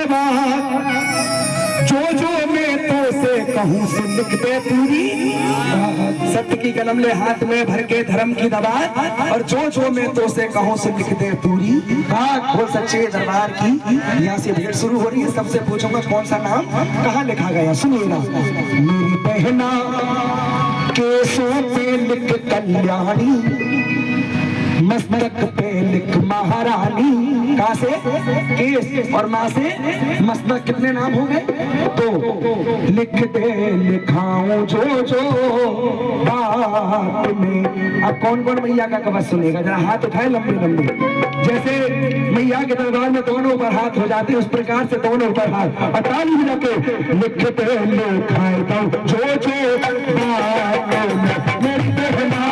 बात जो जो मैं तो से कहूँ सुन लिख दे पूरी। सत्य की कलम ले हाथ में भर के धर्म की दबा और जो जो मैं तो से कहूँ सुन लिख दे पूरी। बोल सच्चे दरबार की यहाँ से भेंट शुरू हो रही है। सबसे पूछूंगा कौन सा नाम कहाँ लिखा गया, सुनिएगा। मेरी बहना केसों पे लिख कल्याणी, मस्तक पे लिख महारानी। कहाँ से केस और माँ से मस्तक, कितने नाम हो गए? तो लिख दे लिखाऊं जो जो बात में। अब कौन कौन मैया का कवच सुनेगा? जरा हाथ उठाए लंबे लंबे, जैसे मैया के दरबार में दोनों ऊपर हाथ हो जाते हैं उस प्रकार से दोनों ऊपर हाथ और ताली बजा के लिख दे लिखाए दो जो जो बात में। मेरी बहना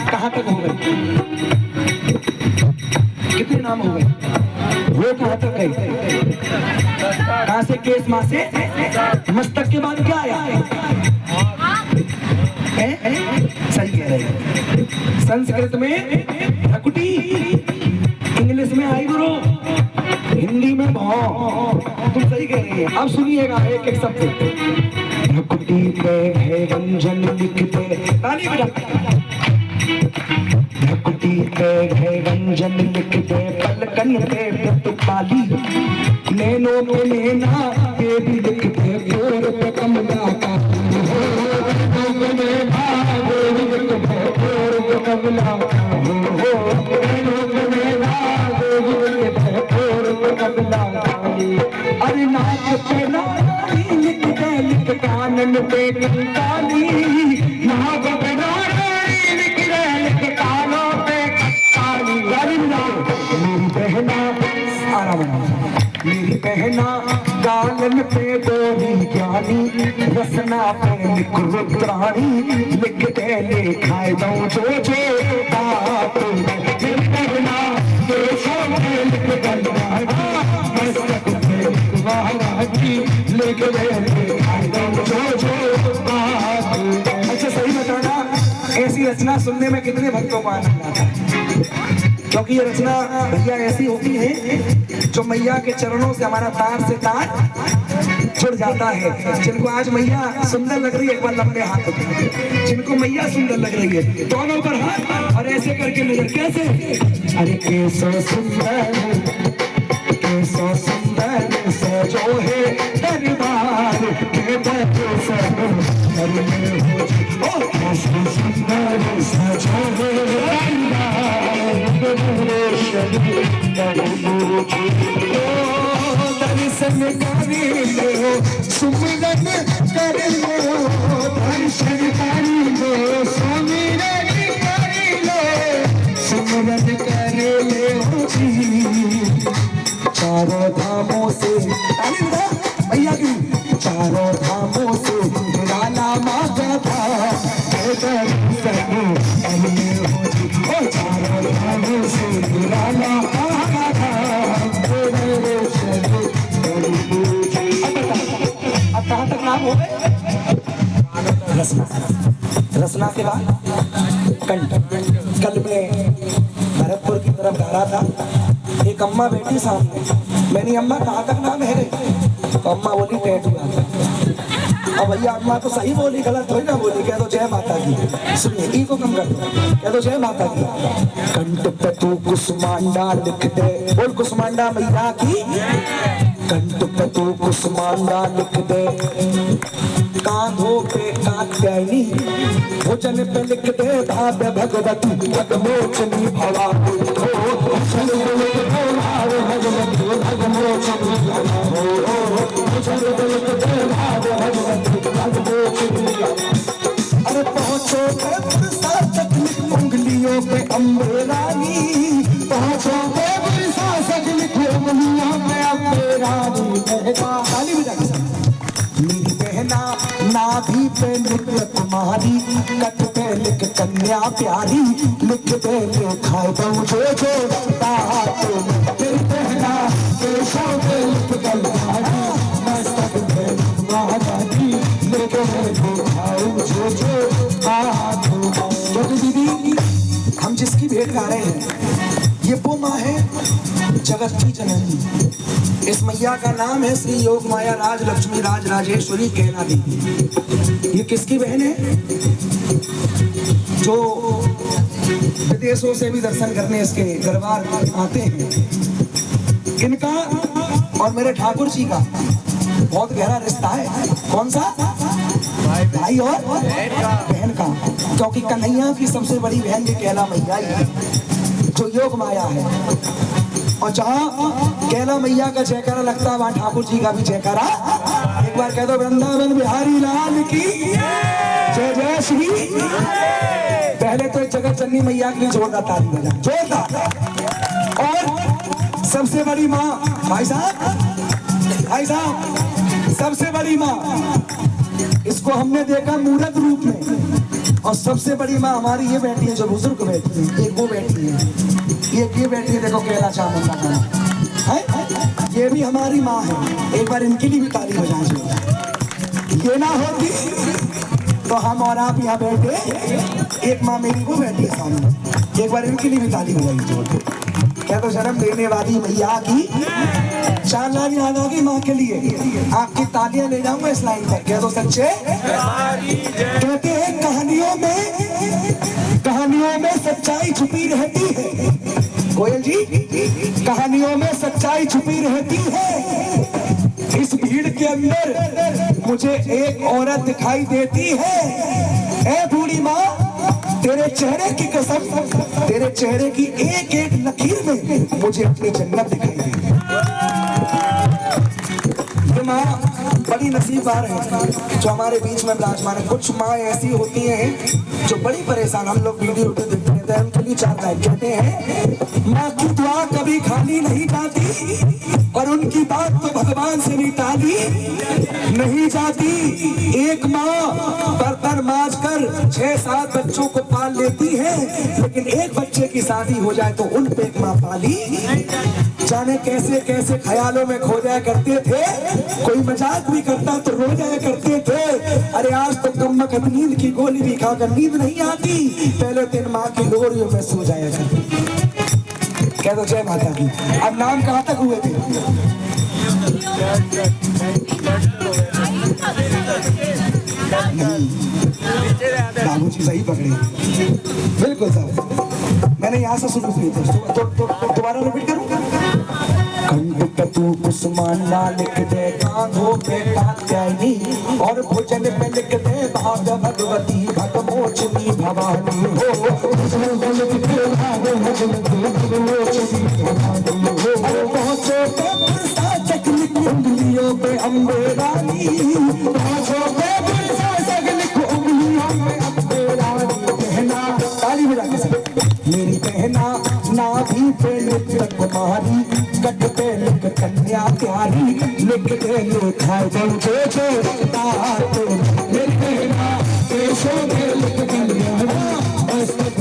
कहाँ तक हो गए? कितने नाम हो गए? वो कहाँ तक गए? कहाँ से केस, माँ से मस्तक के बाद क्या आया? सही कह रहे हैं। संस्कृत में भकुटी, इंग्लिश में आई गुरु, हिंदी में भौ। तुम सही कह रही है। अब सुनिएगा एक एक शब्द। भकुटी पे है व्यंजन लिखते, ताली बजा। भकुटी पे है व्यंजन लिखते, पलकन पे प्रतिपाली, नैनों पे नैना ये भी लिखते, गोर पे कमला का अरे नाक पे नारी लिखते, लिख कानन पे कंकाली, नाक पे नारी लिखते, लिख कानों पे कंकाली। मेरी बहना आराम, मेरी बहना गालन पे गोरी ज्ञानी, रसना पे लिख रुद्राणी, लिखते लिखाए दो जो जो बात। मेरी बहना केशों पे लिख कल्याणी, मस्तक पे लिख महारानी, लिखते लिखाए दो जो जो बात। अच्छा सही बताना, ऐसी रचना सुनने में कितने भक्तों को आनंद आता है? क्योंकि ये रचना भैया ऐसी होती है जो मैया के चरणों से हमारा तार से तार जुड़ जाता है। जिनको आज मैया सुंदर लग रही है एक बार लंबे हाथ उठाएं। जिनको मैया सुंदर लग रही है दोनों पर हाथ और ऐसे करके नजर, कैसे? अरे कैसो सुंदर, कैसो सुंदर सजो है दरबार के दरबार ओ कैसो सुंदर सजो है दर्शन कर लो, सुमिरन कर लो, दर्शन कर लो, सुमिरन कर लो, सुमिरन कर लो जी। चारों धामों से भैया की, चारों धामों से निराला माता था, चारों धामों से निराला माता था। अब कहाँ तक नाम हो गए? रसना, रसना के बाद कंठ। कल मैं भरतपुर की तरफ जा रहा था, एक अम्मा बैठी सामने। मैंने अम्मा कहाँ तक नाम है? तो अम्मा बोली टैटू आता। अब भैया अम्मा तो सही बोली, गलत थोड़ी ना बोली। कह दो जय माता की। सुनिए ई को कम कर दो, कह दो जय माता की। कंठ पे तू कुसुमांडा लिख दे, बोल कुसुमांडा मैया की। कंठ पे तू कुसुमांगा लिख दे, कांधों पे कात्यायनी, भोजन पे लिख दे भाव्य भगवती भगमोचनी भवानी हो, भोजन पे लिख दे भाव्य भगवती भगमोचनी भवानी हो, भोजन पे लिख दे भाव्य भगवती भगमोचनी। अरे पहुंचो उंगलियों पे अम्बे रानी, पहुंचो उंगलियों पे अम्बे रानी। ताली बजा के मेरी बहना नाभि पे लिख तुम्हारी, कट पे लिख कन्या प्यारी, लिख दे लिखाए दऊं जो जो बात। मेरी बहना केशों पे लिख तुम्हारी, मैं सब महारानी, लिख दे लिखाऊं जो जो बात। क्योंकि दीदी हम जिसकी भेंट गा रहे हैं ये वो माँ है जगत की जननी। इस मैया का नाम है श्री योग माया राज लक्ष्मी राज राजेश्वरी कहना दी। ये किसकी बहन है? जो विदेशों से भी दर्शन करने इसके दरबार आते हैं। इनका और मेरे ठाकुर जी का बहुत गहरा रिश्ता है। कौन सा? भाई और बहन का। क्योंकि कन्हैया की सबसे बड़ी बहन ये कैला मैया ही है जो योग माया है। और जहाँ कैला मैया का जयकारा लगता है वहाँ ठाकुर जी का भी जयकारा। एक बार कह दो वृंदावन बिहारी लाल की जय जय श्री। पहले तो जगत जननी मैया के लिए जोरदार ताली बजा, जोरदार। और सबसे बड़ी माँ भाई साहब सबसे बड़ी माँ, इसको हमने देखा मूर्त रूप में। और सबसे बड़ी माँ हमारी ये बैठी है जो बुजुर्ग बैठी है, एक वो बैठी है, ये बैठी है देखो कैला चामुंडा है, ये भी हमारी माँ है। एक बार इनके लिए भी ताली बजाएं। ये ना होती तो हम और आप यहाँ बैठे। एक माँ मेरी वो बैठी है सामने, एक बार इनके लिए भी ताली बजाइए। क्या तो जन्म देने वाली मैया की 4 लाख याद आ गई माँ के लिए। आपकी तालियां ले जाऊंगा इस लाइन पर। कह दो सच्चे। कहते हैं कहानियों में सच्चाई छुपी रहती है। कोयल जी, कहानियों में सच्चाई छुपी रहती है। इस भीड़ के अंदर मुझे एक औरत दिखाई देती है। ए बूढ़ी माँ, तेरे चेहरे की कसम, तेरे चेहरे की एक एक लकीर में मुझे अपनी जन्नत दिखाई दी। ये माँ बड़ी नसीबदार है जो हमारे बीच में विराजमान है। कुछ माँ ऐसी होती हैं जो बड़ी परेशान, हम लोग वीडियो देखते रहते हैं, उनके लिए 4 लाइन कहते हैं। माँ की दुआ कभी खाली नहीं जाती और उनकी बात तो भगवान से भी टाली नहीं जाती। एक माँ बर्तन मांज कर 6-7 बच्चों को पाल लेती है, लेकिन एक बच्चे की शादी हो जाए तो उन पे एक माँ पाली जाने कैसे कैसे ख्यालों में खो जाया करते थे। कोई मजाक भी करता तो रो जाया करते थे। अरे आज तो कमबख्त नींद की गोली भी खाकर नींद नहीं आती, पहले दिन माँ की लोरियों में सो जाया करती। कह दो जय माता की। अब नाम कहाँ तक हुए थे? बाबू जी सही पकड़े, बिल्कुल साहब। मैंने यहाँ से शुरू किए थे, तो दोबारा रिपीट करूँ। कंठ पे तू कुसुमांगा लिख दे, कांधों पे कात्यायनी, और भोजन पे लिख दे भाव्य भगवती भगमोचनी भवानी हो। भोजन पे लिख दे भाव्य भगवती भगमोचनी भवानी हो। पहुंचो पे साचक लिख उंगलियों पे अम्बे रानी, पहुंचो पे साचक लिख उंगलियों पे अम्बे रानी। बहना ताली बजा के सब। मेरी बहना नाभि पे लिख तुम्हारी, कट पे लिख कन्या प्यारी, लिख दे लिखाए दऊं जो जो बात। मेरी बहना केशों पे लिख कन्या, मैं सब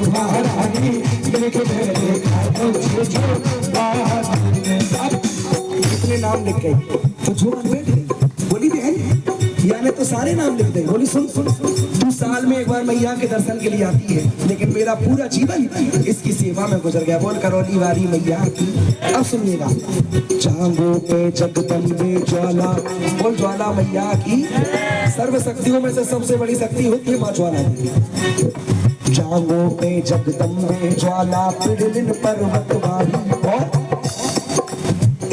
महारानी, लिख दे लिखाए दऊं जो जो बात। अब इतने नाम लिख गए तो जो बोली बहन यानी तो सारे नाम लिख दे। बोली सुन सुन, तू साल में एक बार मैया के दर्शन के लिए आती है, लेकिन मेरा पूरा जीवन इसकी सेवा में गुजर गया। बोल करौली वाली मैया की। अब सुनिएगा। जांघों पे जगदम्बे ज्वाला, बोल ज्वाला मैया की। सर्व शक्तियों में से सबसे बड़ी शक्ति होती है माँ ज्वाला की। जांघों पे जगदम्बे ज्वाला, पिड़लिन पर्वत वाली, और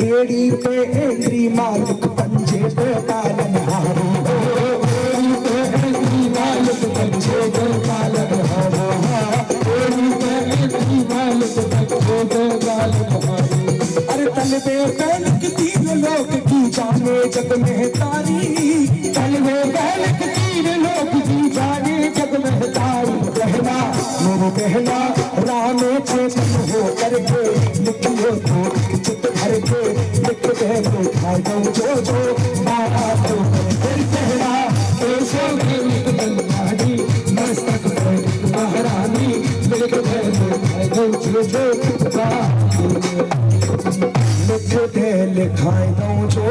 एड़ी पे एंट्री मालिक पंजे पे पालन हारो एड़ी पे एंट्री मालिक पंजे पे पालन हारो एड़ी पे एंट्री मालिक पंजे पे पालन हारो अरे तलवे बैलक तीन लोग की जाने जग में तारी तलवे बैलक तीन लोग की जाने जग में तारी कहना मेरे कहना राम चेतन हो करके लिखियो तो चित भर के लिख दे तो खाए दो जो बाबा तो फिर कहना ऐसो लिख बंदानी मस्तक पे महारानी लिख दे तो खाए दो जो लिख दे लिखाए दो जो